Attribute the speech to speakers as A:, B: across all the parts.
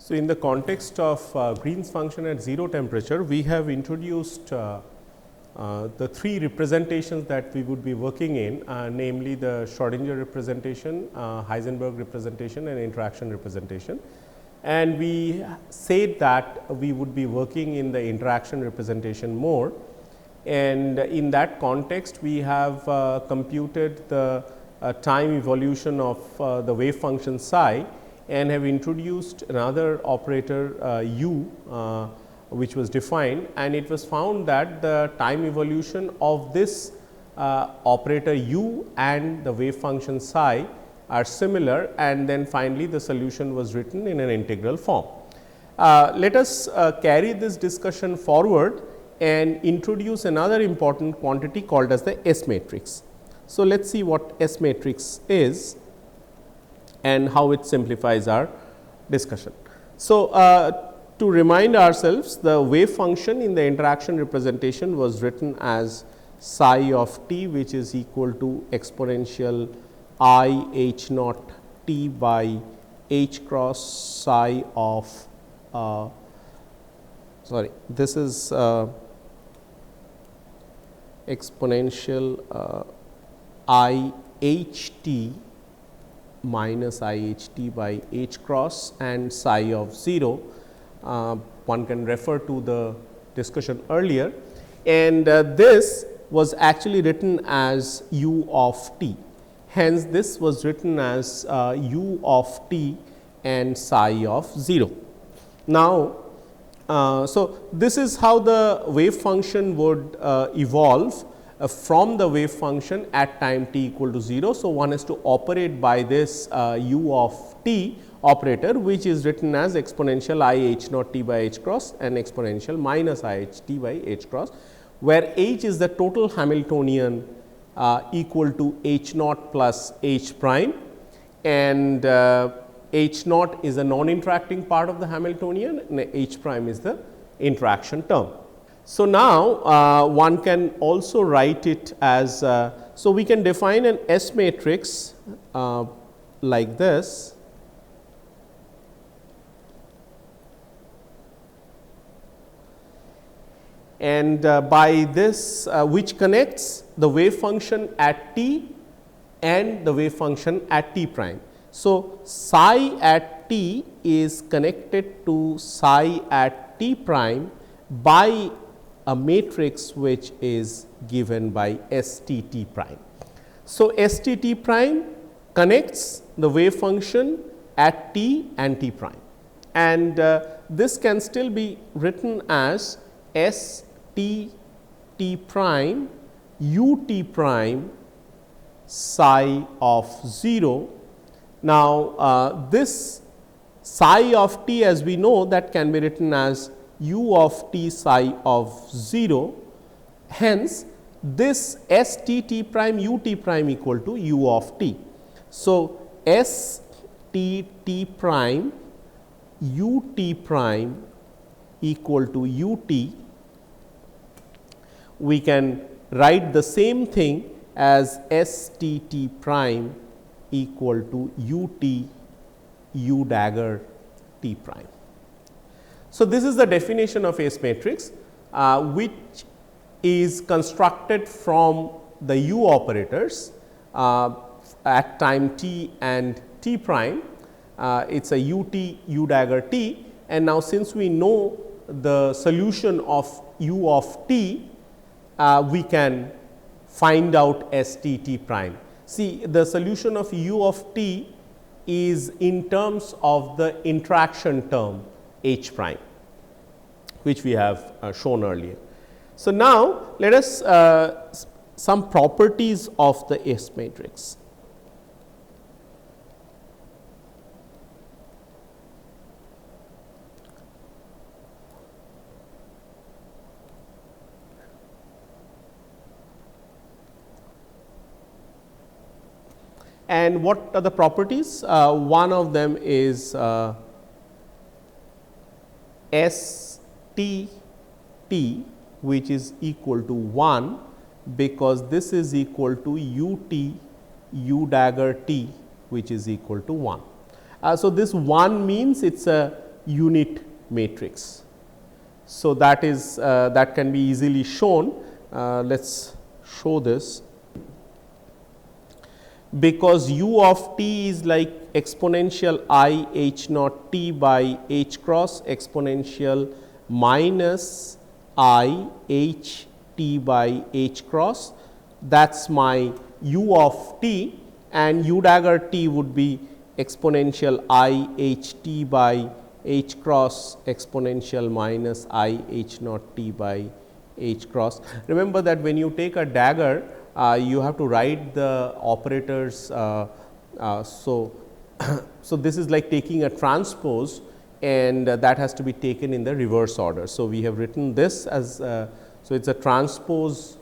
A: So, in the context of Green's function at 0 temperature, we have introduced the three representations that we would be working in, namely the Schrodinger representation, Heisenberg representation and interaction representation. And we said that we would be working in the interaction representation more, and in that context we have computed the time evolution of the wave function psi, and have introduced another operator u which was defined, and it was found that the time evolution of this operator u and the wave function psi are similar, and then finally the solution was written in an integral form. Let us carry this discussion forward and introduce another important quantity called as the S matrix. So, let us see what S matrix is and how it simplifies our discussion. So, to remind ourselves, the wave function in the interaction representation was written as psi of t, which is equal to exponential I h naught t by h cross psi of this is exponential I h t minus I h t by h cross and psi of 0. One can refer to the discussion earlier, and this was actually written as u of t. Hence, this was written as u of t and psi of 0. Now, so this is how the wave function would evolve from the wave function at time t equal to 0. So, one has to operate by this u of t operator, which is written as exponential I h naught t by h cross and exponential minus I h t by h cross, where h is the total Hamiltonian equal to h naught plus h prime, and h naught is a non-interacting part of the Hamiltonian and h prime is the interaction term. So, now one can also write it as, so we can define an S matrix like this. And by this which connects the wave function at t and the wave function at t prime. So, psi at t is connected to psi at t prime by a matrix which is given by S t t prime. So, S t t prime connects the wave function at t and t prime, and this can still be written as S t t prime u t prime psi of 0. Now, this psi of t, as we know, that can be written as u of t psi of 0. Hence, this S t t prime u t prime equal to u of t. So, S t t prime u t prime equal to u t. We can write the same thing as S t t prime equal to u t u dagger t prime. So, this is the definition of S matrix, which is constructed from the u operators at time t and t prime. It is a u t u dagger t, and now since we know the solution of u of t, we can find out S t t prime. See, the solution of u of t is in terms of the interaction term h prime, which we have shown earlier. So, now let us some properties of the S matrix. And what are the properties? One of them is S t t, which is equal to 1, because this is equal to u t u dagger t, which is equal to 1. So, this 1 means it is a unit matrix. So, that is that can be easily shown. Let us show this. Because u of t is like exponential I h naught t by h cross exponential minus I h t by h cross, that is my u of t, and u dagger t would be exponential I h t by h cross exponential minus I h naught t by h cross. Remember that when you take a dagger, you have to write the operators. So, this is like taking a transpose, and that has to be taken in the reverse order. So, we have written this as so it is a transpose,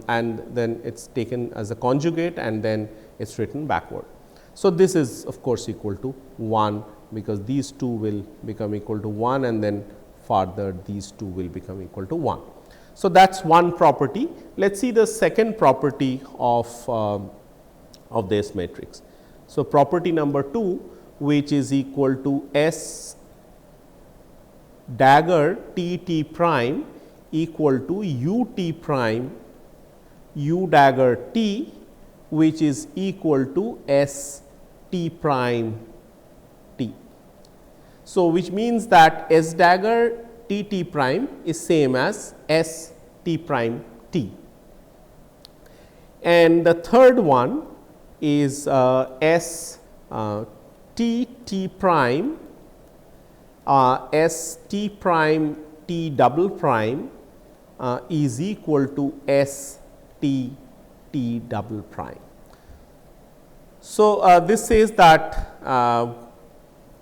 A: and then it is taken as a conjugate, and then it is written backward. So, this is of course equal to 1, because these two will become equal to 1, and then further these two will become equal to 1. So, that is one property. Let us see the second property of this matrix. So, property number 2, which is equal to S dagger T T prime equal to U T prime U dagger T, which is equal to S T prime T. So, which means that S dagger T T prime is same as S T prime T. And the third one is S T T prime S T prime T double prime is equal to S T T double prime. So, this says that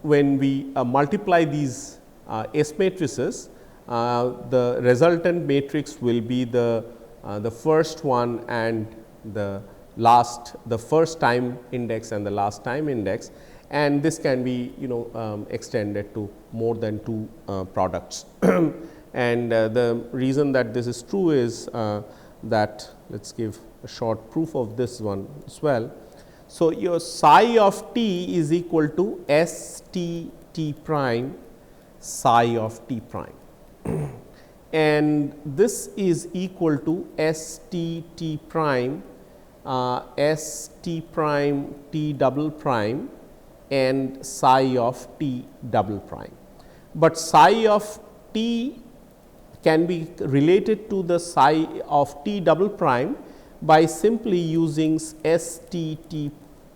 A: when we multiply these S matrices, the resultant matrix will be the first one and the last, the first time index and the last time index, and this can be extended to more than two products. And the reason that this is true is that let us give a short proof of this one as well. So, your psi of t is equal to S T T prime psi of t prime, and this is equal to S T T prime S T prime T double prime and psi of T double prime. But psi of T can be related to the psi of T double prime by simply using S T T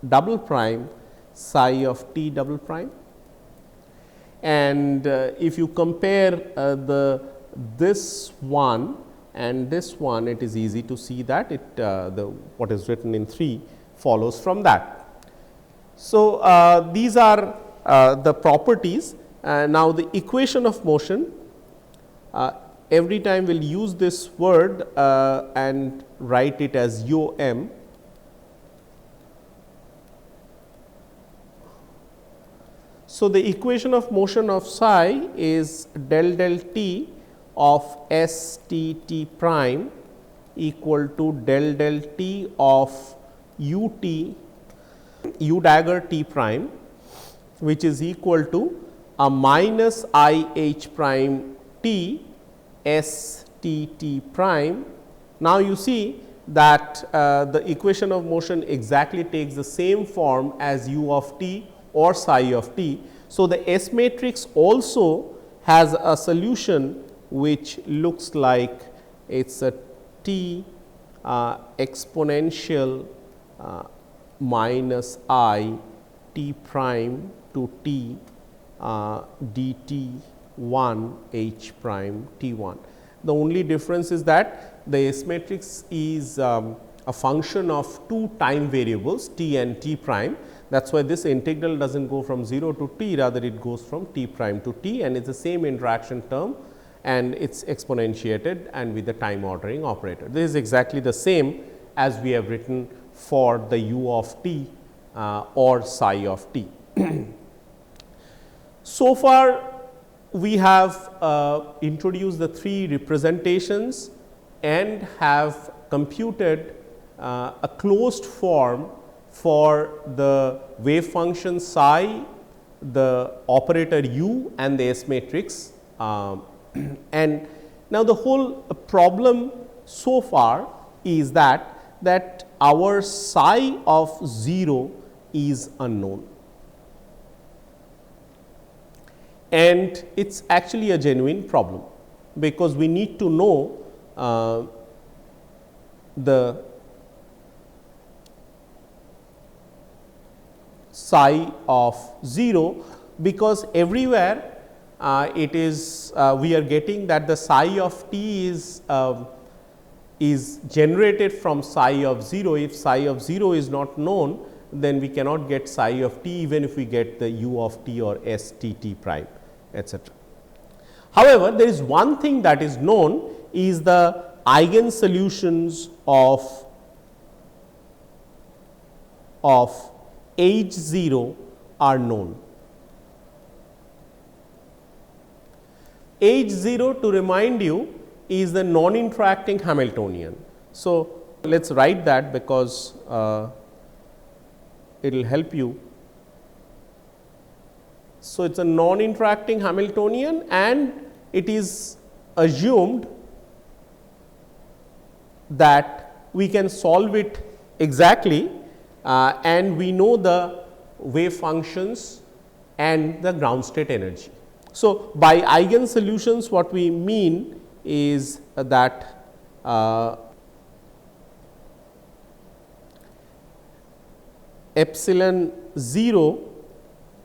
A: double prime psi of T double prime. And if you compare this one and this one, it is easy to see that it what is written in 3 follows from that. So, these are the properties. Now, the equation of motion, every time we will use this word and write it as U m. So, the equation of motion of psi is del del t of S T T prime equal to del del t of U T U dagger t prime, which is equal to a minus I h prime t S T T prime. Now, you see that the equation of motion exactly takes the same form as U of t or psi of t. So, the S matrix also has a solution which looks like it is a t exponential minus I t prime to t dt 1 h prime t 1. The only difference is that the S matrix is a function of two time variables t and t prime. That is why this integral does not go from 0 to t, rather it goes from t prime to t, and it is the same interaction term, and it is exponentiated and with the time ordering operator. This is exactly the same as we have written for the u of t or psi of t. So far, we have introduced the 3 representations and have computed a closed form for the wave function psi the operator u and the S matrix. And now, the whole problem so far is that our psi of 0 is unknown, and it is actually a genuine problem, because we need to know the psi of 0, because everywhere it is we are getting that the psi of t is generated from psi of 0. If psi of 0 is not known, then we cannot get psi of t, even if we get the u of t or s t t prime, etc. However, there is one thing that is known, is the eigensolutions of H 0 are known. H 0, to remind you, is the non-interacting Hamiltonian. So, let us write that, because it will help you. So, it is a non-interacting Hamiltonian, and it is assumed that we can solve it exactly, and we know the wave functions and the ground state energy. So, by eigensolutions, what we mean is that epsilon 0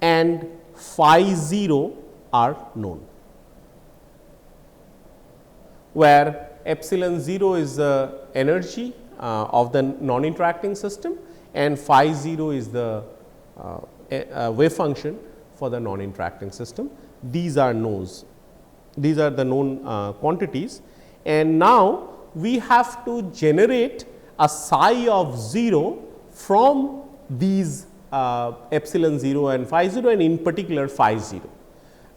A: and phi 0 are known, where epsilon 0 is the energy of the non-interacting system, and phi 0 is the wave function for the non-interacting system. These are knowns, these are the known quantities, and now we have to generate a psi of 0 from these epsilon 0 and phi 0, and in particular phi 0,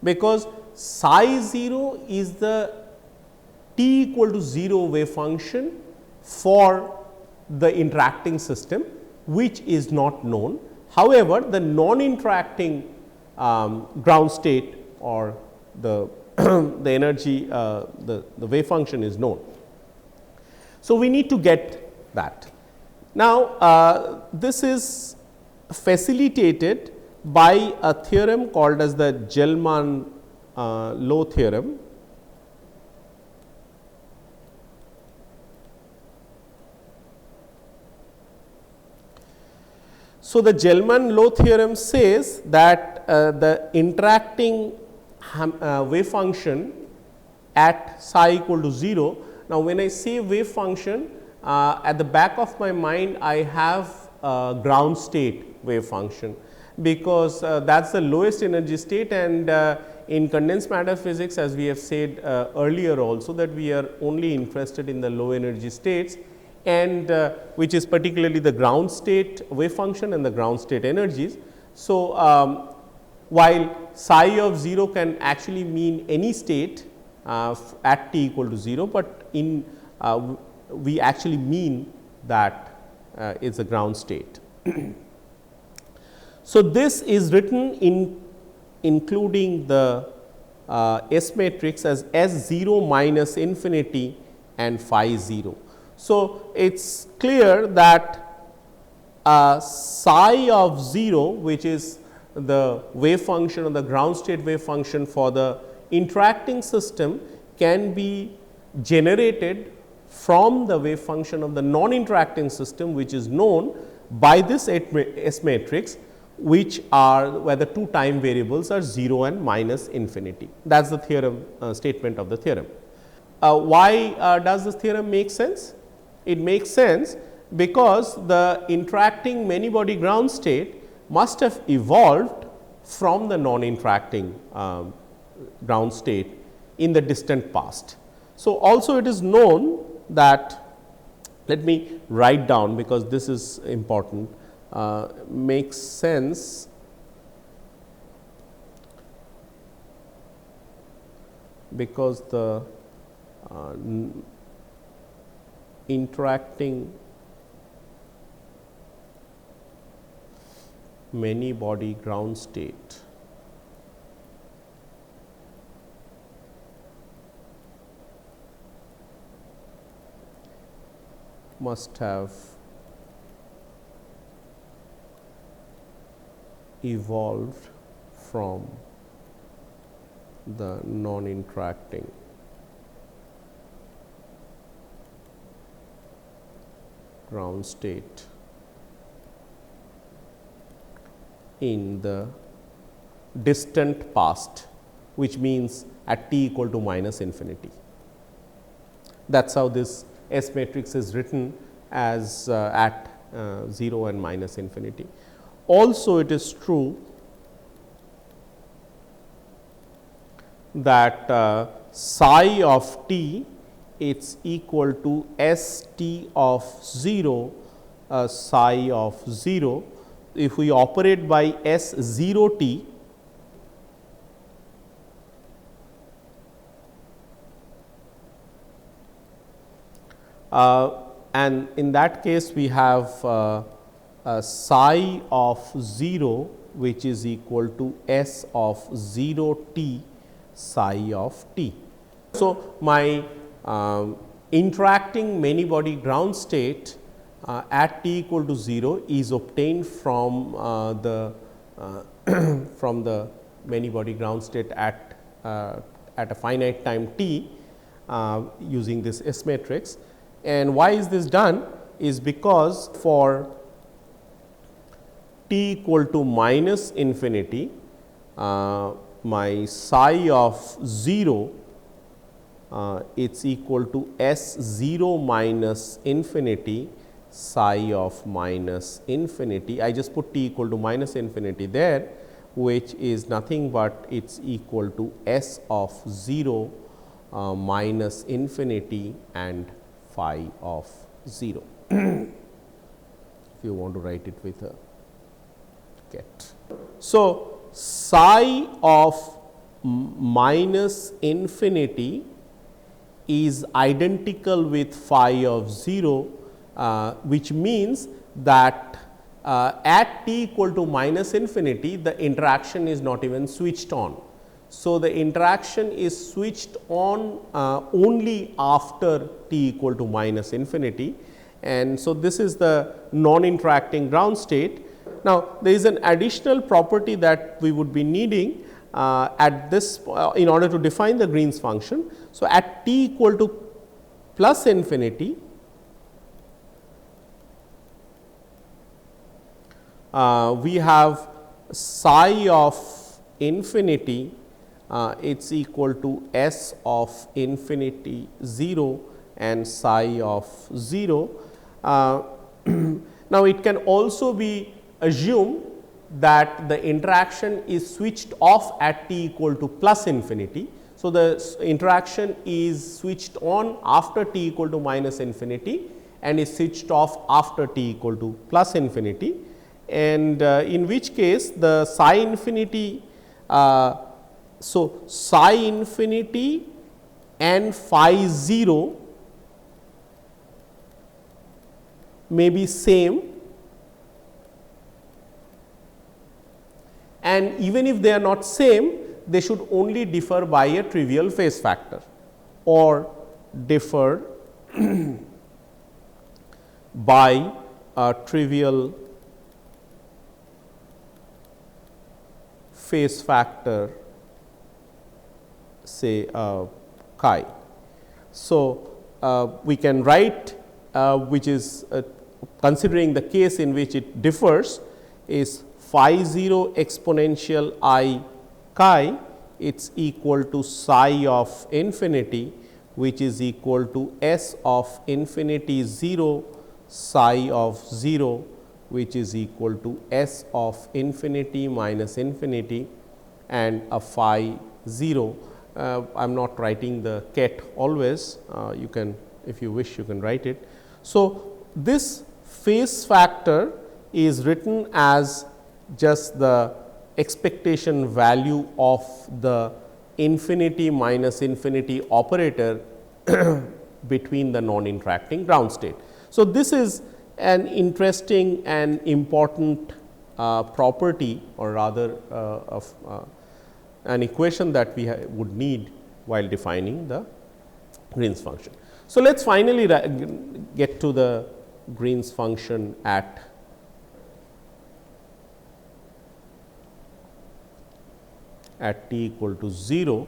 A: because psi 0 is the t equal to 0 wave function for the interacting system, which is not known. However, the non-interacting ground state or the the energy, the wave function is known. So, we need to get that. Now, this is facilitated by a theorem called as the German Law Theorem. So, the German Law Theorem says that the interacting wave function at psi equal to 0. Now, when I say wave function, at the back of my mind I have ground state wave function, because that is the lowest energy state, and in condensed matter physics, as we have said earlier also, that we are only interested in the low energy states, and which is particularly the ground state wave function and the ground state energies. So, while psi of 0 can actually mean any state at t equal to 0, but in we actually mean that it is a ground state. So, this is written in including the S matrix as S 0 minus infinity and phi 0. So, it is clear that psi of 0, which is the wave function or the ground state wave function for the interacting system, can be generated from the wave function of the non-interacting system, which is known by this S matrix, which are where the two time variables are 0 and minus infinity. That is the theorem statement of the theorem. Why does this theorem make sense? It makes sense because the interacting many body ground state must have evolved from the non-interacting ground state in the distant past. So, also it is known that, let me write down because this is important, makes sense because the interacting many body ground state must have evolved from the non-interacting ground state in the distant past, which means at t equal to minus infinity. That is how this S matrix is written as at 0 and minus infinity. Also, it is true that psi of t is equal to S t of 0 psi of 0. If we operate by S 0 t, and in that case we have psi of 0 which is equal to S of 0 t psi of t. So, my interacting many body ground state at t equal to 0 is obtained from from the many body ground state at a finite time t using this S matrix. And why is this done is because for t equal to minus infinity, my psi of 0 it's equal to S 0 minus infinity psi of minus infinity. I just put t equal to minus infinity there, which is nothing but it's equal to S of 0 minus infinity and phi of 0. If you want to write it with a ket. So, psi of minus infinity is identical with phi of 0, which means that at t equal to minus infinity, the interaction is not even switched on. So, the interaction is switched on only after t equal to minus infinity, and so this is the non-interacting ground state. Now, there is an additional property that we would be needing at this in order to define the Green's function. So, at t equal to plus infinity, we have psi of infinity it's equal to S of infinity 0 and psi of 0. Now, it can also be assumed that the interaction is switched off at t equal to plus infinity. So, the interaction is switched on after t equal to minus infinity and is switched off after t equal to plus infinity, and in which case the psi infinity. So, psi infinity and phi 0 may be same, and even if they are not same, they should only differ by a trivial phase factor or differ by a trivial phase factor, say chi. So, we can write which is considering the case in which it differs is phi 0 exponential I chi, it is equal to psi of infinity, which is equal to S of infinity 0 psi of 0, which is equal to S of infinity minus infinity and a phi 0. I am not writing the ket always, you can, if you wish, you can write it. So, this phase factor is written as just the expectation value of the infinity minus infinity operator between the non-interacting ground state. So, this is an interesting and important property, or rather of an equation that we would need while defining the Green's function. So, let us finally get to the Green's function at t equal to 0,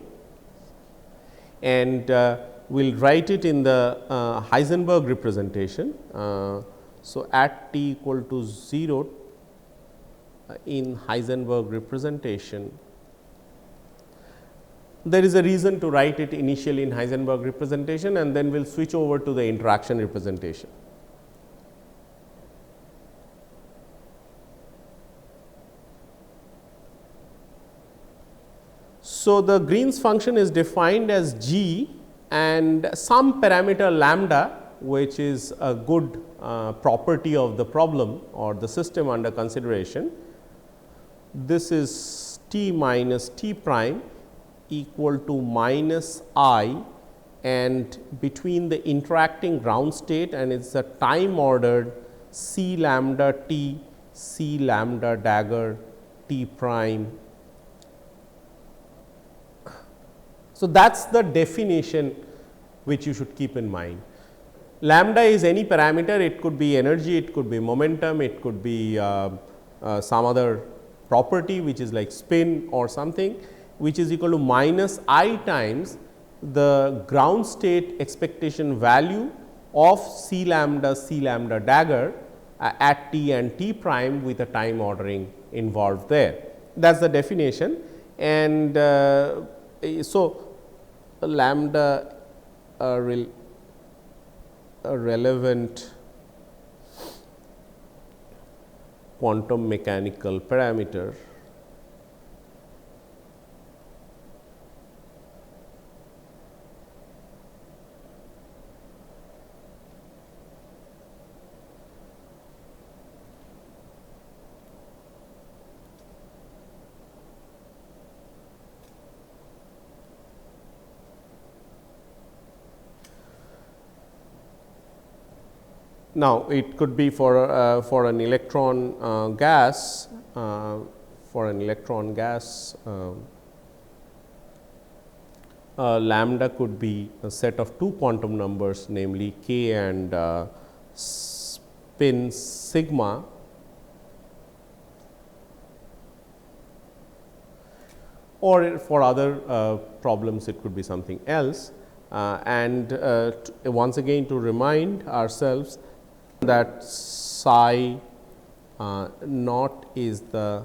A: and we will write it in the Heisenberg representation. So, at t equal to 0 in Heisenberg representation, there is a reason to write it initially in Heisenberg representation, and then we will switch over to the interaction representation. So, the Green's function is defined as g and some parameter lambda, which is a good property of the problem or the system under consideration. This is t minus t prime equal to minus I, and between the interacting ground state, and it is a time ordered c lambda t, c lambda dagger t prime. So, that is the definition which you should keep in mind. Lambda is any parameter, it could be energy, it could be momentum, it could be some other property which is like spin or something, which is equal to minus I times the ground state expectation value of c lambda dagger at t and t prime with a time ordering involved there. That is the definition, and so lambda a relevant quantum mechanical parameter Now, it could be for an electron gas, lambda could be a set of two quantum numbers, namely k and spin sigma, or for other problems it could be something else. And once again, to remind ourselves that psi naught is the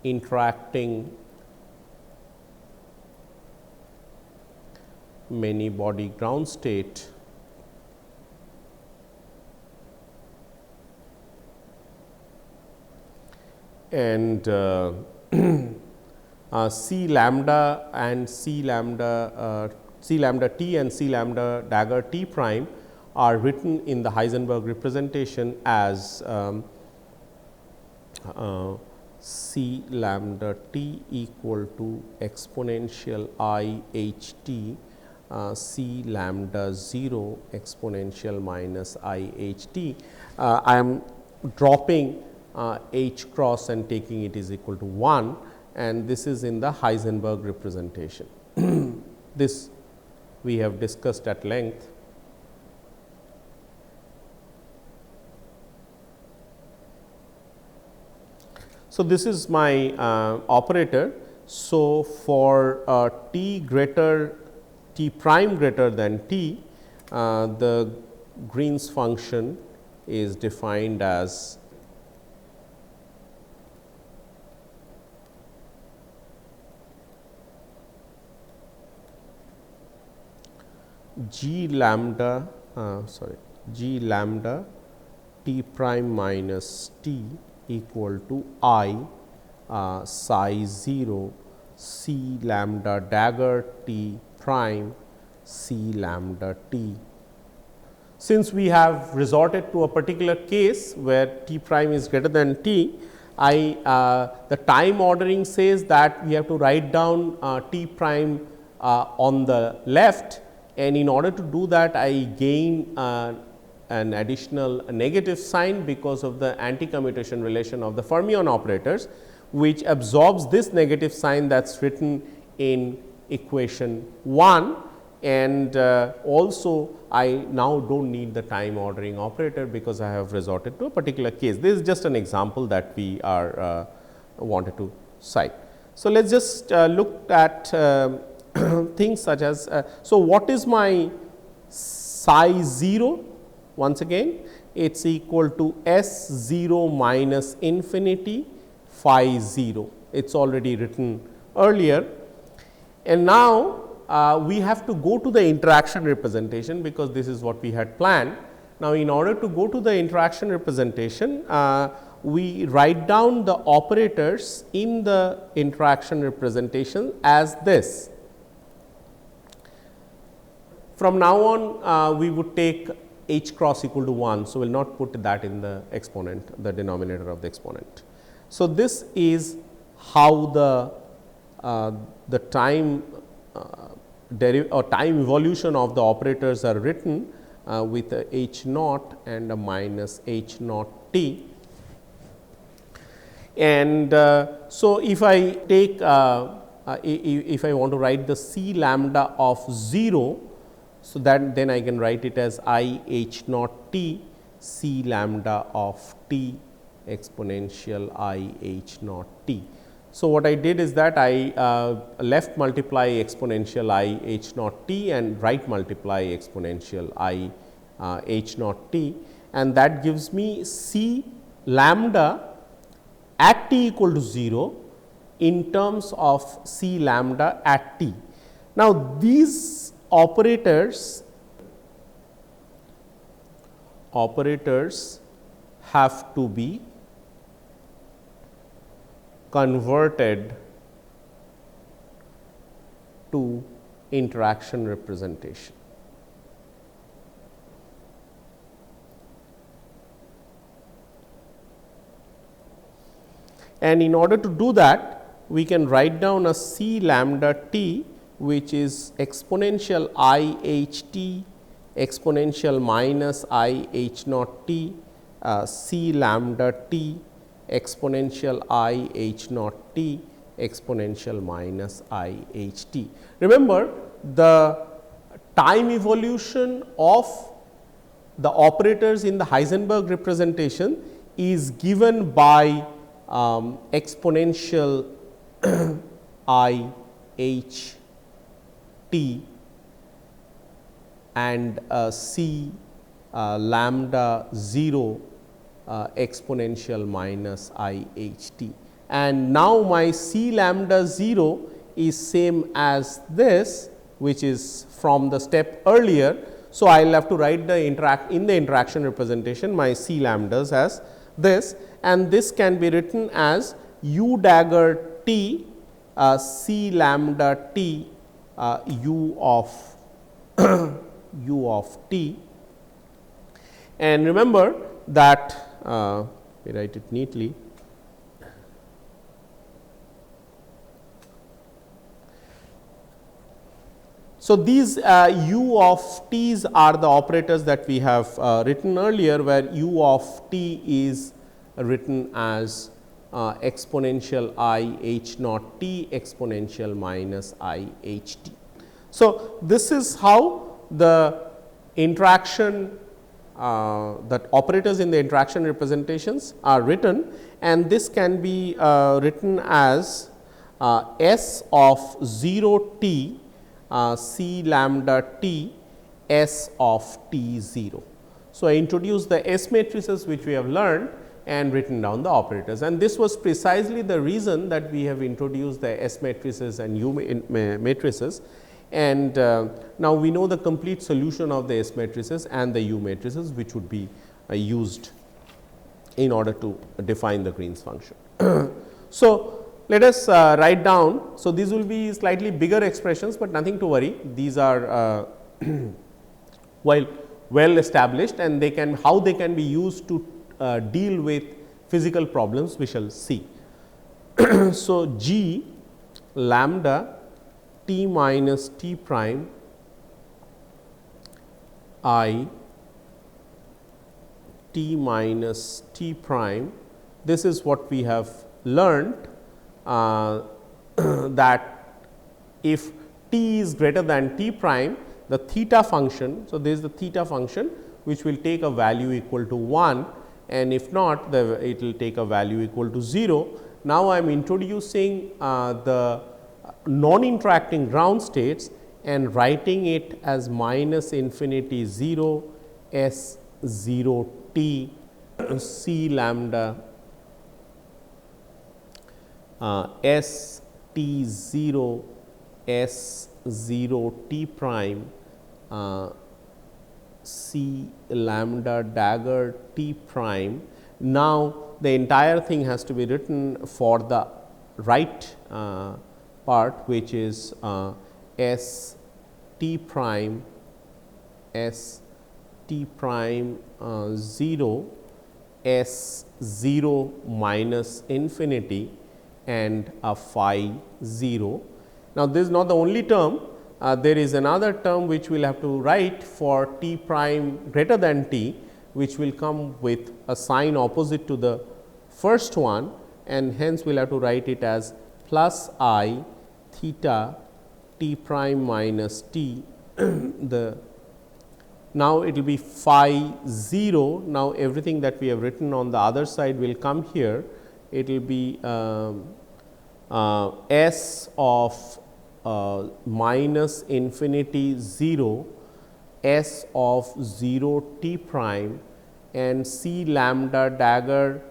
A: interacting many body ground state, and c lambda and c lambda t and c lambda dagger t prime are written in the Heisenberg representation as c lambda t equal to exponential I h t, c lambda 0 exponential minus I h t. I am dropping h cross and taking it is equal to 1, and this is in the Heisenberg representation. This we have discussed at length. So, this is my operator. So, for t prime greater than t, the Green's function is defined as g lambda t prime minus t equal to I psi 0 c lambda dagger t prime c lambda t. Since we have resorted to a particular case where t prime is greater than t, the time ordering says that we have to write down t prime on the left, and in order to do that I gain an additional negative sign because of the anti-commutation relation of the fermion operators, which absorbs this negative sign that is written in equation 1, and also I now do not need the time ordering operator because I have resorted to a particular case. This is just an example that we are wanted to cite. So, let us just look at things such as, so what is my psi 0? Once again, it is equal to S 0 minus infinity phi 0. It is already written earlier, and now we have to go to the interaction representation because this is what we had planned. Now, in order to go to the interaction representation, we write down the operators in the interaction representation as this. From now on, we would take h cross equal to 1. So, we will not put that in the exponent, the denominator of the exponent. So, this is how the time time evolution of the operators are written with a h naught and a minus h naught t. And so, if I take if I want to write the C lambda of 0, so that then I can write it as I h naught t C lambda of t exponential I h naught t. So, what I did is that I left multiply exponential I h naught t and right multiply exponential I h naught t, and that gives me C lambda at t equal to 0 in terms of C lambda at t. Now, these operators have to be converted to interaction representation. And in order to do that, we can write down a C lambda t, which is exponential I h t exponential minus I h naught t C lambda t exponential I h naught t exponential minus I h t. Remember, the time evolution of the operators in the Heisenberg representation is given by exponential I h t and C lambda 0 exponential minus I h t. And now, my C lambda 0 is same as this, which is from the step earlier. So, I will have to write the interaction representation my C lambdas as this, and this can be written as u dagger t C lambda t u of u of t. And remember that we write it neatly. So, these u of t's are the operators that we have written earlier, where u of t is written as exponential I h naught t exponential minus I h t. So, this is how the interaction that operators in the interaction representations are written, and this can be written as S of 0 t C lambda t S of t 0. So, I introduced the S matrices which we have learned and written down the operators, and this was precisely the reason that we have introduced the S matrices and U matrices. And now, we know the complete solution of the S matrices and the U matrices, which would be used in order to define the Green's function. So, let us write down. So, these will be slightly bigger expressions, but nothing to worry. These are well established, and they can how they can be used to deal with physical problems, we shall see. So, G lambda t minus t prime I t minus t prime, this is what we have learned, that if t is greater than t prime, the theta function. So, this is the theta function which will take a value equal to 1, and if not, it will take a value equal to 0. Now, I am introducing the non-interacting ground states and writing it as minus infinity 0 S 0 t C lambda S t 0 S 0 t prime C lambda dagger t prime. Now, the entire thing has to be written for the right part, which is S t prime S t prime 0 S 0 minus infinity and a phi 0. Now, this is not the only term. There is another term which we will have to write for t prime greater than t, which will come with a sign opposite to the first one, and hence we will have to write it as plus I theta t prime minus t. Now, it will be phi 0. Now, everything that we have written on the other side will come here. It will be S of minus infinity 0 S of 0 t prime and C lambda dagger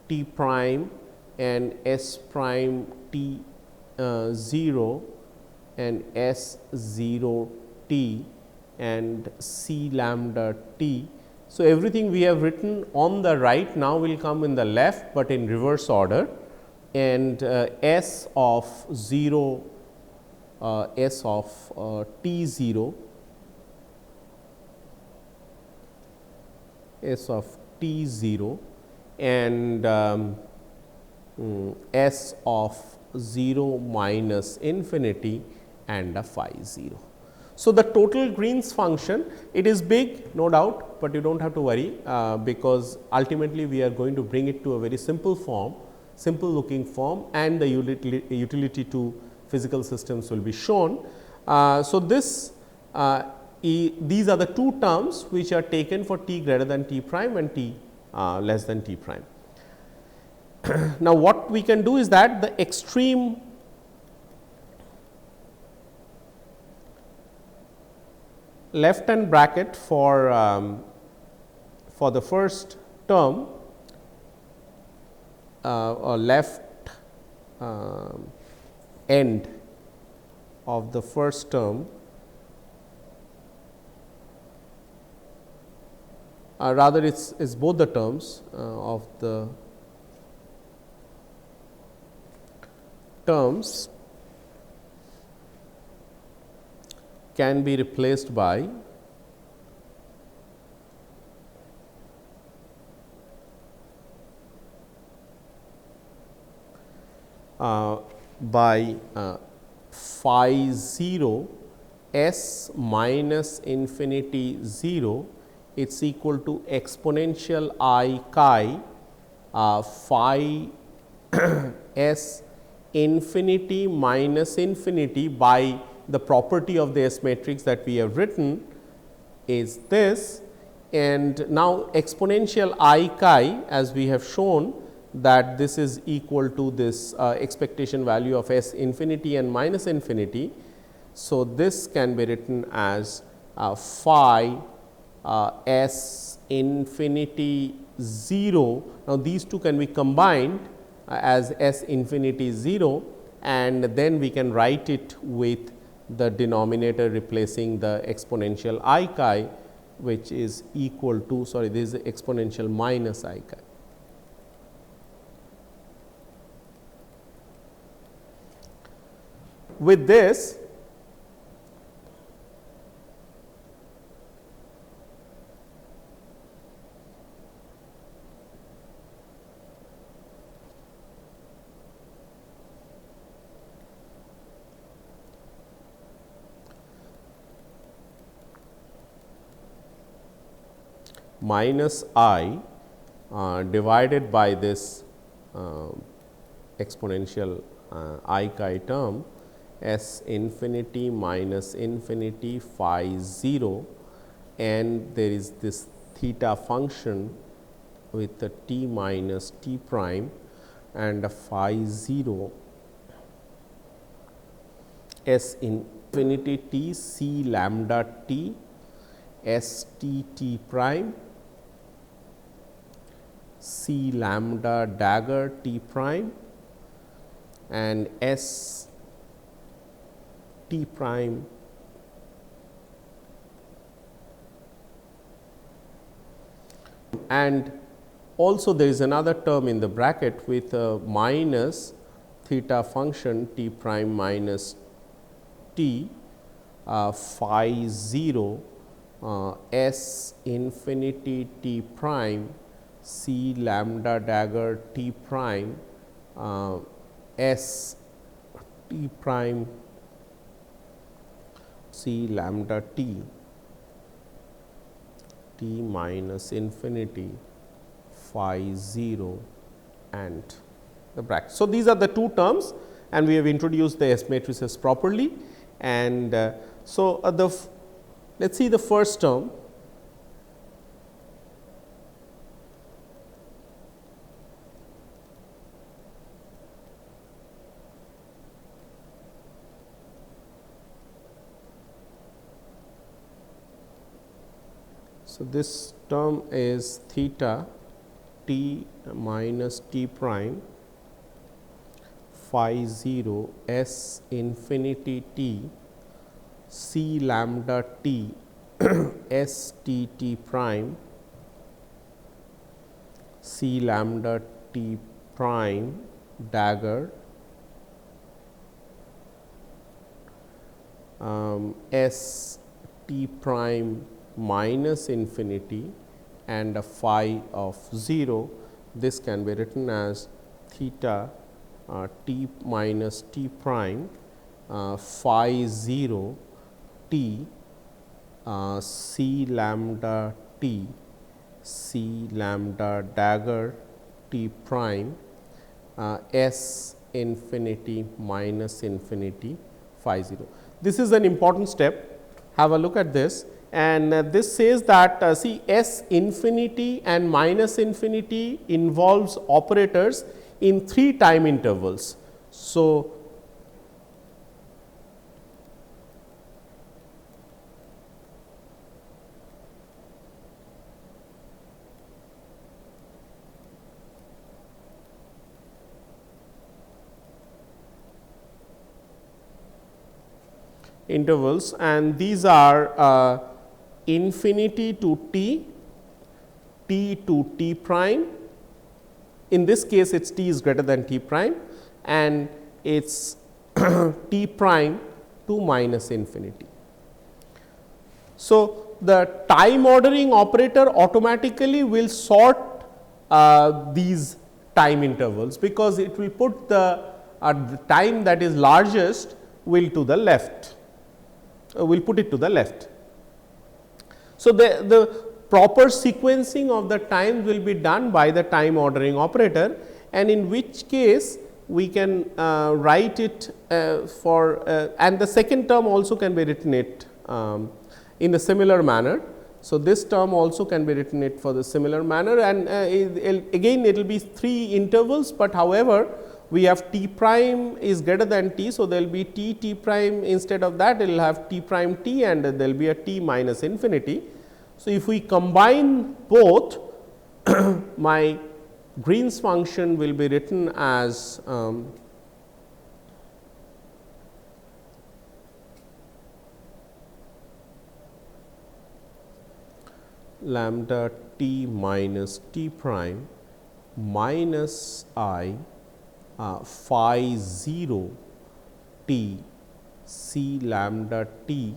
A: t prime and S prime t 0 and S 0 t and C lambda t. So, everything we have written on the right now will come in the left, but in reverse order, and S of 0 S of t 0 S of t 0 and S of 0 minus infinity and a phi 0. So, the total Green's function, it is big, no doubt, but you do not have to worry, because ultimately we are going to bring it to a very simple form, simple looking form, and the utility to physical systems will be shown. So, these are the two terms which are taken for t greater than t prime and t less than t prime. Now, what we can do is that the extreme left hand bracket for the first term or left end of the first term, rather it is both the terms of the terms can be replaced by phi 0 S minus infinity 0, it is equal to exponential I chi phi S infinity minus infinity by the property of the S matrix that we have written is this, and now exponential I chi, as we have shown that this is equal to this expectation value of S infinity and minus infinity. So, this can be written as phi S infinity 0. Now, these two can be combined as S infinity 0, and then we can write it with the denominator replacing the exponential I chi, which is equal to, sorry, this is exponential minus I chi. With this, minus I divided by this exponential I chi term S infinity minus infinity phi 0, and there is this theta function with a t minus t prime and a phi 0 S infinity t c lambda t S t t prime c lambda dagger t prime and S t prime and also there is another term in the bracket with a minus theta function t prime minus t phi 0 S infinity t prime c lambda dagger t prime S t prime c lambda t t minus infinity phi 0 and the bracket. So, these are the two terms, and we have introduced the S matrices properly. And so, let us see the first term. So, this term is theta t minus t prime phi 0 S infinity t c lambda t S t t prime c lambda t prime dagger S t prime minus infinity and a phi of 0. This can be written as theta t minus t prime phi 0 t c lambda t c lambda dagger t prime S infinity minus infinity phi 0. This is an important step. Have a look at this, and this says that see S infinity and minus infinity involves operators in 3 time intervals. So, intervals, and these are infinity to t, t to t prime. In this case, its t is greater than t prime, and its t prime to minus infinity. So, the time ordering operator automatically will sort these time intervals, because it will put the time that is largest will to the left, will put it to the left. So, the proper sequencing of the times will be done by the time ordering operator, and in which case we can write it for and the second term also can be written it in a similar manner. So, this term also can be written it for the similar manner, and again it will be 3 intervals, but however we have t prime is greater than t. So, there will be t prime, instead of that it will have t prime t, and there will be a t minus infinity. So, if we combine both my Green's function will be written as lambda t minus t prime minus I phi 0 t c lambda t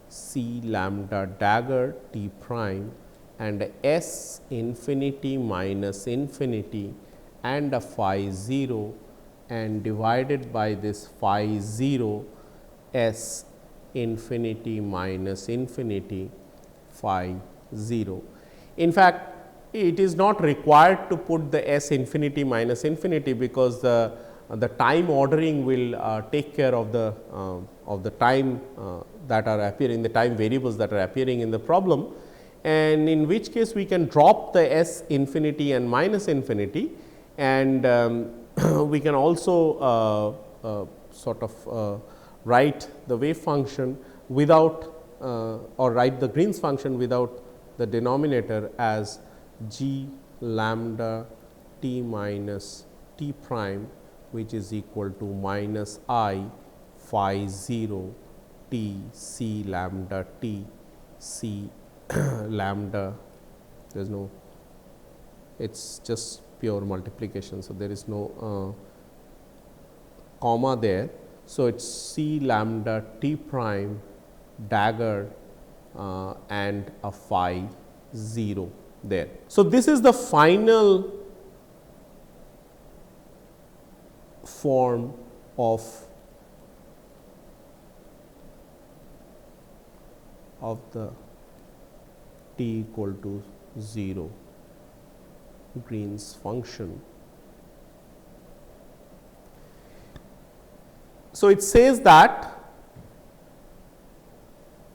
A: c lambda dagger t prime and S infinity minus infinity and a phi 0, and divided by this phi 0 S infinity minus infinity phi 0. In fact, it is not required to put the S infinity minus infinity, because the the time ordering will take care of the time that are appearing, the time variables that are appearing in the problem, and in which case we can drop the S infinity and minus infinity, and we can also sort of write the wave function without or write the Green's function without the denominator as g lambda t minus t prime, which is equal to minus I phi 0 t c lambda t c lambda. There is no, it is just pure multiplication. So, there is no comma there. So, it is c lambda t prime dagger and a phi 0 there. So, this is the final form of the t equal to 0 Green's function. So, it says that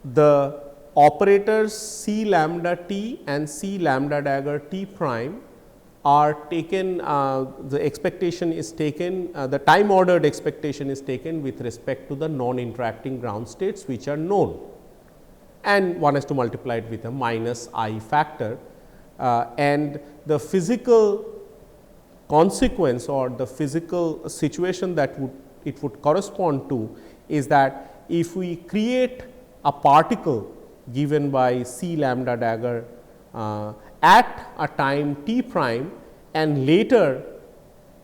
A: the operators c lambda t and c lambda dagger t prime are taken, the expectation is taken, the time ordered expectation is taken with respect to the non-interacting ground states which are known, and one has to multiply it with a minus I factor, and the physical consequence or the physical situation that it would correspond to is that if we create a particle given by c lambda dagger at a time t prime and later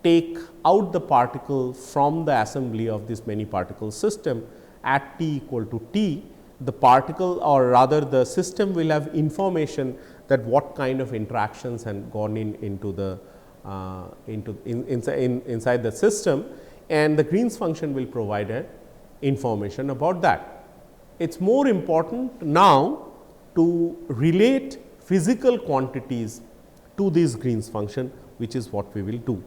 A: take out the particle from the assembly of this many particle system at t equal to t, the particle or rather the system will have information that what kind of interactions had gone into the inside the system, and the Green's function will provide a information about that. It is more important now to relate physical quantities to this Green's function, which is what we will do.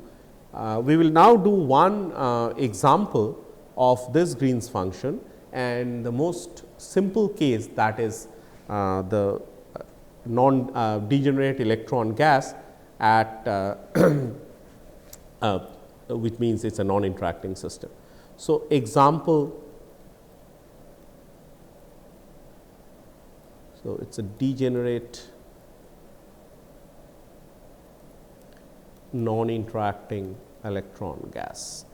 A: We will now do one example of this Green's function, and the most simple case, that is the non degenerate electron gas at which means it is a non interacting system. So, example, so it is a degenerate non interacting electron gas.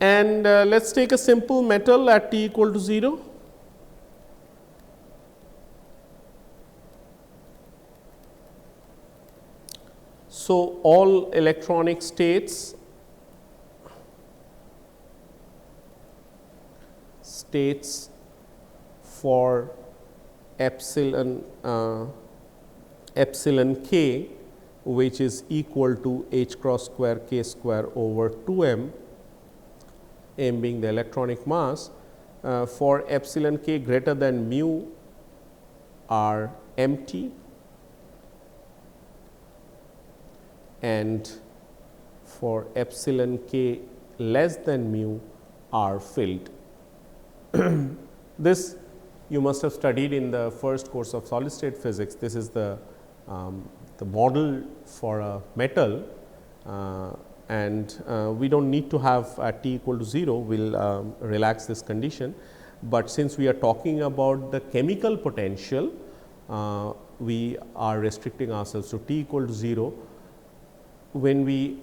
A: And let us take a simple metal at t equal to 0. So, all electronic states for epsilon k, which is equal to h cross square k square over 2 m, m being the electronic mass, for epsilon k greater than mu are empty, and for epsilon k less than mu are filled. This you must have studied in the first course of solid state physics. This is the model for a metal, and we do not need to have at t equal to 0, we will relax this condition. But since we are talking about the chemical potential, we are restricting ourselves to t equal to 0. When we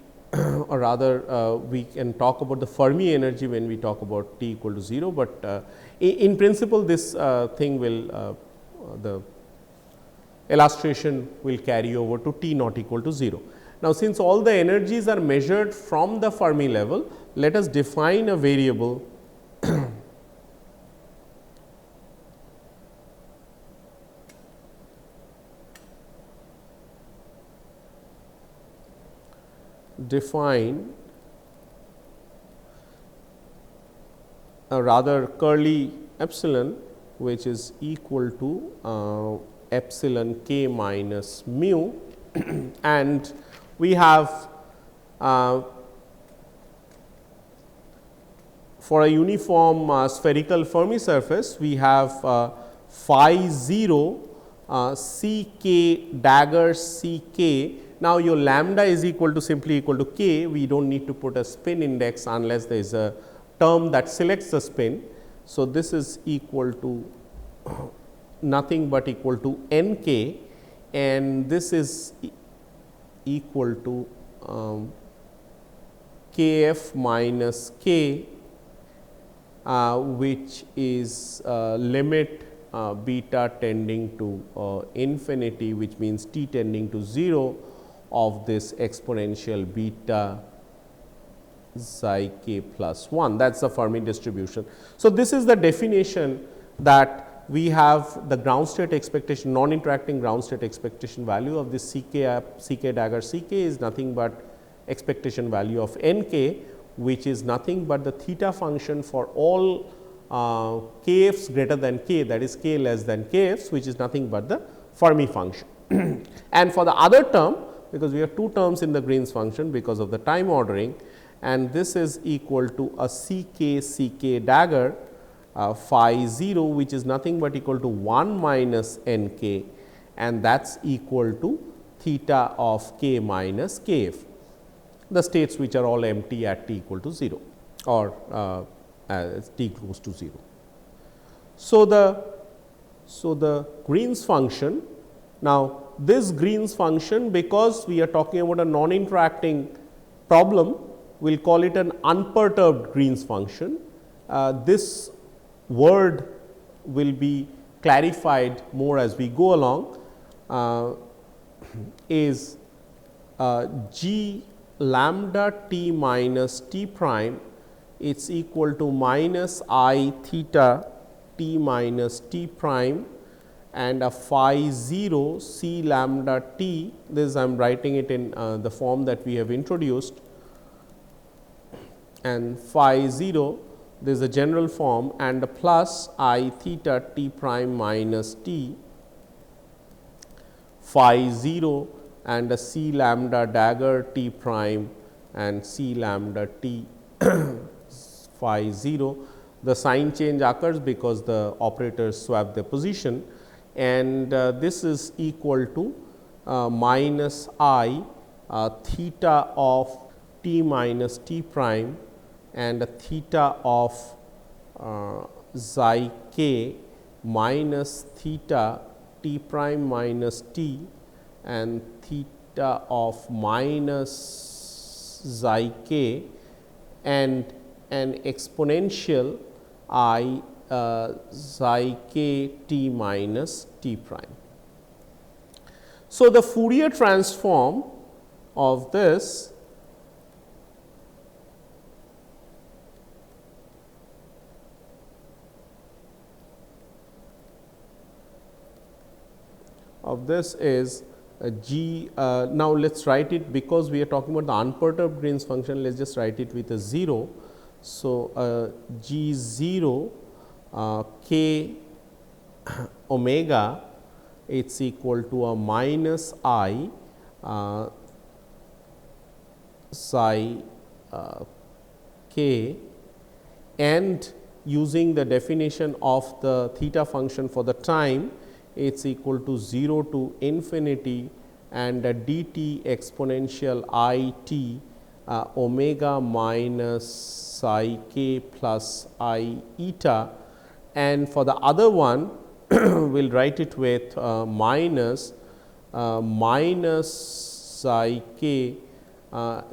A: or rather we can talk about the Fermi energy when we talk about t equal to 0, but in principle this thing will the illustration will carry over to t not equal to 0. Now, since all the energies are measured from the Fermi level, let us define a variable define a rather curly epsilon which is equal to epsilon k minus mu and we have for a uniform spherical Fermi surface, we have phi 0 c k dagger c k. Now, your lambda is equal to simply equal to k, we do not need to put a spin index unless there is a term that selects the spin. So, this is equal to nothing but equal to n k and this is equal to k f minus k which is limit beta tending to infinity, which means t tending to 0 of this exponential beta psi k plus 1, that is the Fermi distribution. So, this is the definition that we have the ground state expectation, non-interacting ground state expectation value of this c k dagger c k is nothing but expectation value of n k, which is nothing but the theta function for all k f's greater than k, that is k less than k f's, which is nothing but the Fermi function. And for the other term, because we have two terms in the Green's function because of the time ordering, and this is equal to a c k dagger phi 0, which is nothing but equal to 1 minus n k, and that is equal to theta of k minus k f, the states which are all empty at t equal to 0 or as t close to 0. So, the Green's function, now this Green's function, because we are talking about a non-interacting problem, we will call it an unperturbed Green's function. This word will be clarified more as we go along, is g lambda t minus t prime, it is equal to minus I theta t minus t prime and a phi 0 c lambda t, this I am writing it in the form that we have introduced, and phi 0 this is a general form, and a plus I theta t prime minus t phi 0 and a c lambda dagger t prime and c lambda t phi 0. The sign change occurs because the operators swap their position, and this is equal to minus I theta of t minus t prime and a theta of psi k minus theta t prime minus t and theta of minus psi k and an exponential I psi k t minus t prime. So, the Fourier transform of this is g, now let us write it, because we are talking about the unperturbed Green's function, let us just write it with a 0. So, g 0 k omega, it is equal to a minus I psi k, and using the definition of the theta function for the time, it is equal to 0 to infinity and a dt exponential I t omega minus psi k plus I eta, and for the other one we will write it with minus psi k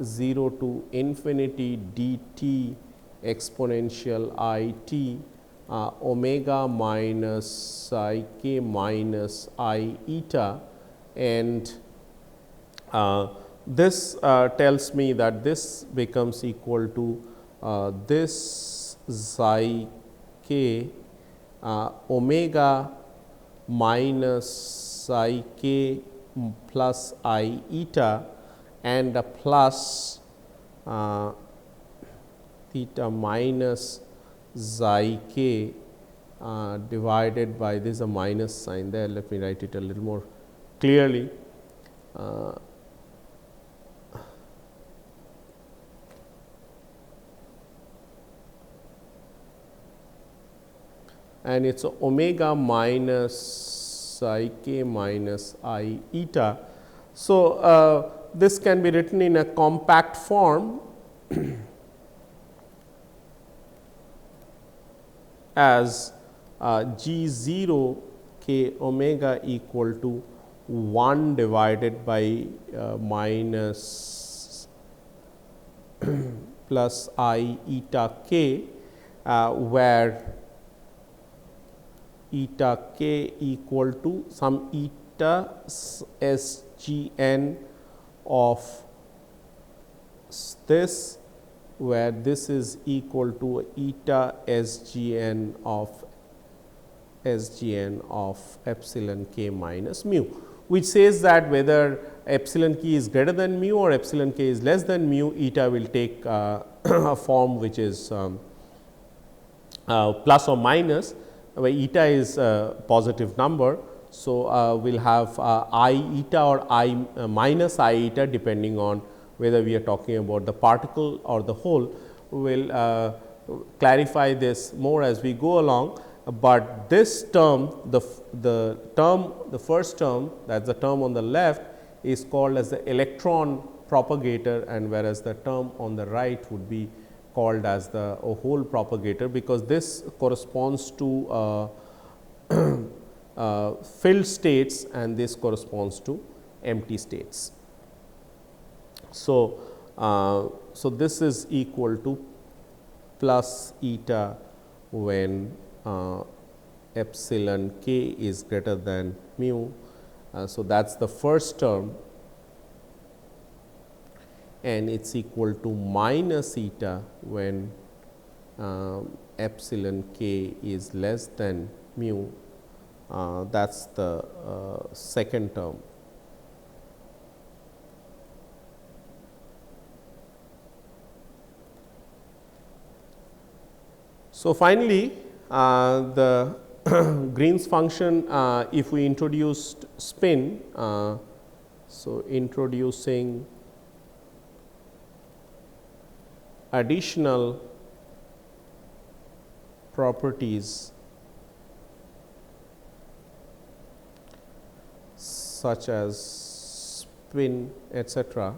A: 0 to infinity dt exponential I t omega minus psi k minus I eta, and this tells me that this becomes equal to this psi k omega minus psi k plus I eta and a plus theta minus psi k divided by, this is a minus sign there, let me write it a little more clearly. And it is omega minus I k minus I eta. So, this can be written in a compact form as G 0 k omega equal to 1 divided by minus plus I eta k, where eta k equal to some eta s g n of this, where this is equal to eta s g n of epsilon k minus mu, which says that whether epsilon k is greater than mu or epsilon k is less than mu, eta will take a form which is plus or minus, where eta is a positive number. So, we will have I eta or I minus I eta depending on whether we are talking about the particle or the whole. We will clarify this more as we go along, but this term, the first term, that is the term on the left, is called as the electron propagator, and whereas the term on the right would be called as the hole propagator, because this corresponds to filled states and this corresponds to empty states. So, so this is equal to plus eta when epsilon k is greater than mu. So, that is the first term, and it is equal to minus eta when epsilon k is less than mu. That is the second term. So, finally, the Green's function, if we introduced spin, so introducing additional properties such as spin, etc.,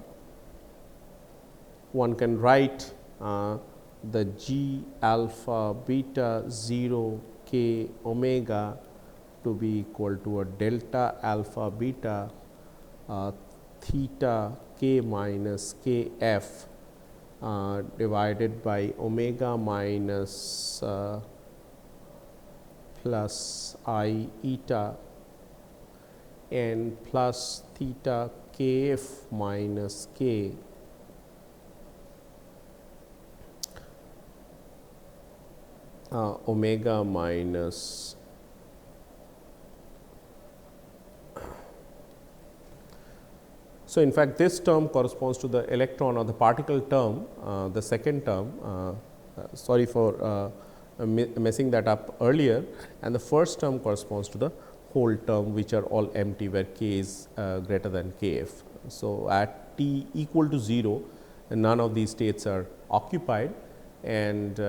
A: one can write the G alpha beta 0 k omega to be equal to a delta alpha beta theta k minus k f divided by omega minus plus I eta and plus theta k f minus k omega minus so, in fact, this term corresponds to the electron or the particle term, the second term, sorry for messing that up earlier, and the first term corresponds to the whole term, which are all empty, where k is greater than k f. So, at t equal to 0, none of these states are occupied, and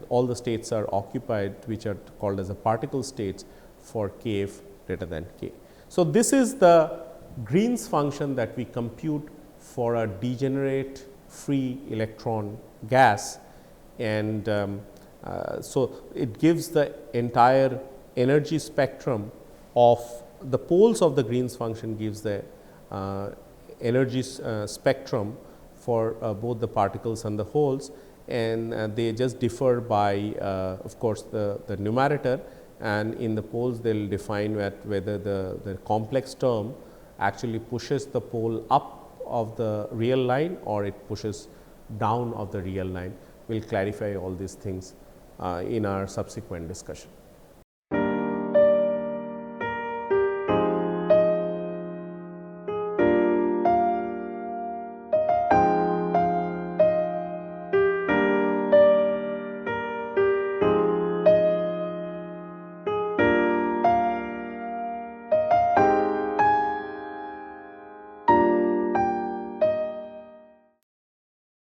A: all the states are occupied, which are called as the particle states for k f greater than k. So, this is the Green's function that we compute for a degenerate free electron gas, and so it gives the entire energy spectrum of the poles of the Green's function, gives the energy spectrum for both the particles and the holes, and they just differ by of course, the numerator, and in the poles they will define whether the complex term actually pushes the pole up of the real line or it pushes down of the real line. We will clarify all these things in our subsequent discussion.